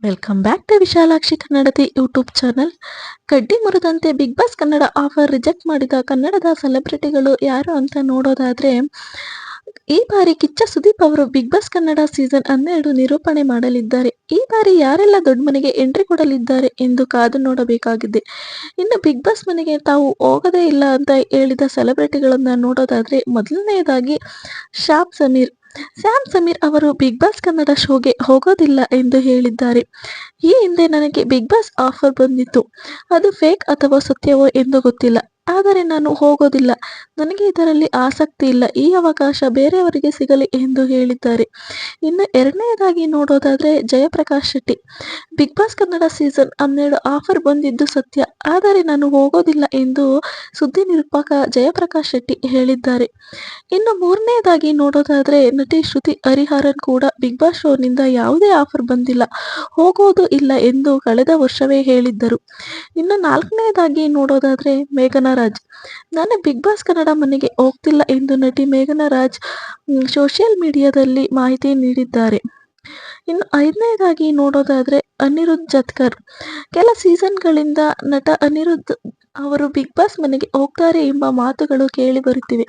Welcome back to Vishalakshi Kannadati YouTube channel. ಕಡ್ಡಿ ಮುರಿದಂತೆ Bigg Boss Kannada offer reject ಮಾಡಿದ ಕನ್ನಡದ ಸೆಲೆಬ್ರಿಟಿಗಳು ಯಾರು ಅಂತ ನೋಡೋದಾದ್ರೆ, ಈ ಬಾರಿ ಕಿಚ್ಚ ಸುದೀಪ್ ಅವರು ಬಿಗ್ ಬಾಸ್ ಕನ್ನಡ ಸೀಸನ್ 12 ನಿರೂಪಣೆ ಮಾಡಲಿದ್ದಾರೆ. ಈ ಬಾರಿ ಯಾರೆಲ್ಲ ದೊಡ್ಡ ಮನೆಗೆ ಎಂಟ್ರಿ ಕೊಡಲಿದ್ದಾರೆ ಎಂದು ಕಾದು ನೋಡಬೇಕಾಗಿದೆ. ಇನ್ನು ಬಿಗ್ ಬಾಸ್ ಮನೆಗೆ ತಾವು ಹೋಗೋದೇ ಇಲ್ಲ ಅಂತ ಹೇಳಿದ ಸೆಲೆಬ್ರಿಟಿಗಳನ್ನ ನೋಡೋದಾದ್ರೆ, ಮೊದಲನೆಯದಾಗಿ ಸ್ಯಾಮ್ ಸಮೀರ್ ಅವರು ಬಿಗ್ ಬಾಸ್ ಕನ್ನಡ ಶೋಗೆ ಹೋಗೋದಿಲ್ಲ ಎಂದು ಹೇಳಿದ್ದಾರೆ. ಈ ಹಿಂದೆ ನನಗೆ ಬಿಗ್ ಬಾಸ್ ಆಫರ್ ಬಂದಿತ್ತು. ಅದು ಫೇಕ್ ಅಥವಾ ಸತ್ಯವೋ ಎಂದು ಗೊತ್ತಿಲ್ಲ. ಆದರೆ ನಾನು ಹೋಗೋದಿಲ್ಲ. ನನಗೆ ಇದರಲ್ಲಿ ಆಸಕ್ತಿ ಇಲ್ಲ. ಈ ಅವಕಾಶ ಬೇರೆಯವರಿಗೆ ಸಿಗಲಿ ಎಂದು ಹೇಳಿದ್ದಾರೆ. ಇನ್ನು ಎರಡನೆಯದಾಗಿ ನೋಡೋದಾದ್ರೆ, Jayaprakash Shetty. Bigg Boss Kannada season 12 offer ಬಂದಿದ್ದು ಸತ್ಯ. ಆದರೆ ನಾನು ಹೋಗೋದಿಲ್ಲ ಎಂದು ಸುದ್ದಿ ನಿರೂಪಕ ಜಯಪ್ರಕಾಶ್ ಶೆಟ್ಟಿ ಹೇಳಿದ್ದಾರೆ. ಇನ್ನು ಮೂರನೆಯದಾಗಿ ನೋಡೋದಾದ್ರೆ, ನಟಿ ಶ್ರುತಿ ಹರಿಹರನ್ ಕೂಡ ಬಿಗ್ ಬಾಸ್ ಶೋನಿಂದ ಯಾವುದೇ ಆಫರ್ ಬಂದಿಲ್ಲ, ಹೋಗೋದು ಇಲ್ಲ ಎಂದು ಕಳೆದ ವರ್ಷವೇ ಹೇಳಿದ್ದರು. ಇನ್ನು ನಾಲ್ಕನೆಯದಾಗಿ ನೋಡೋದಾದ್ರೆ, ಮೇಘನಾ ರಾಜ್. ನಾನು ಬಿಗ್ ಬಾಸ್ ಕನ್ನಡ ಮನೆಗೆ ಹೋಗ್ತಿಲ್ಲ ಎಂದು ನಟಿ ಮೇಘನಾ ರಾಜ್ ಸೋಷಿಯಲ್ ಮೀಡಿಯಾದಲ್ಲಿ ಮಾಹಿತಿ ನೀಡಿದ್ದಾರೆ. ಇನ್ನು ಐದನೆಯದಾಗಿ ನೋಡೋದಾದ್ರೆ, ಅನಿರುದ್ಧ್ ಜತ್ಕರ್. ಕೆಲ ಸೀಸನ್ಗಳಿಂದ ನಟ ಅನಿರುದ್ಧ್ ಅವರು ಬಿಗ್ ಬಾಸ್ ಮನೆಗೆ ಹೋಗ್ತಾರೆ ಎಂಬ ಮಾತುಗಳು ಕೇಳಿ ಬರುತ್ತಿವೆ.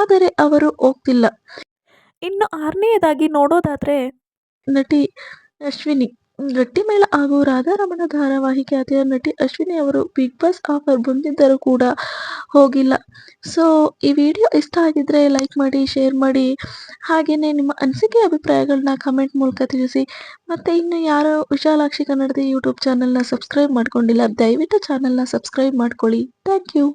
ಆದರೆ ಅವರು ಹೋಗ್ತಿಲ್ಲ. ಇನ್ನು ಆರನೆಯದಾಗಿ ನೋಡೋದಾದ್ರೆ, ನಟಿ ಅಶ್ವಿನಿ. ಗಟ್ಟಿಮೇಳ ಹಾಗೂ ರಾಧಾರಮಣ ಧಾರಾವಾಹಿ ಖ್ಯಾತಿಯ ನಟಿ ಅಶ್ವಿನಿ ಅವರು ಬಿಗ್ ಬಾಸ್ ಆಫರ್ ಬಂದಿದ್ದರೂ ಕೂಡ ಹೋಗಿಲ್ಲ. ಸೊ ಈ ವಿಡಿಯೋ ಇಷ್ಟ ಆಗಿದ್ರೆ ಲೈಕ್ ಮಾಡಿ, ಶೇರ್ ಮಾಡಿ, ಹಾಗೆಯೇ ನಿಮ್ಮ ಅನಿಸಿಕೆ ಅಭಿಪ್ರಾಯಗಳನ್ನ ಕಮೆಂಟ್ ಮೂಲಕ ತಿಳಿಸಿ. ಮತ್ತು ಇನ್ನು ಯಾರು ವಿಶಾಲಾಕ್ಷಿ ಕನ್ನಡದ ಯೂಟ್ಯೂಬ್ ಚಾನಲ್ನ ಸಬ್ಸ್ಕ್ರೈಬ್ ಮಾಡ್ಕೊಂಡಿಲ್ಲ, ದಯವಿಟ್ಟು ಚಾನಲ್ನ ಸಬ್ಸ್ಕ್ರೈಬ್ ಮಾಡ್ಕೊಳ್ಳಿ. Thank you.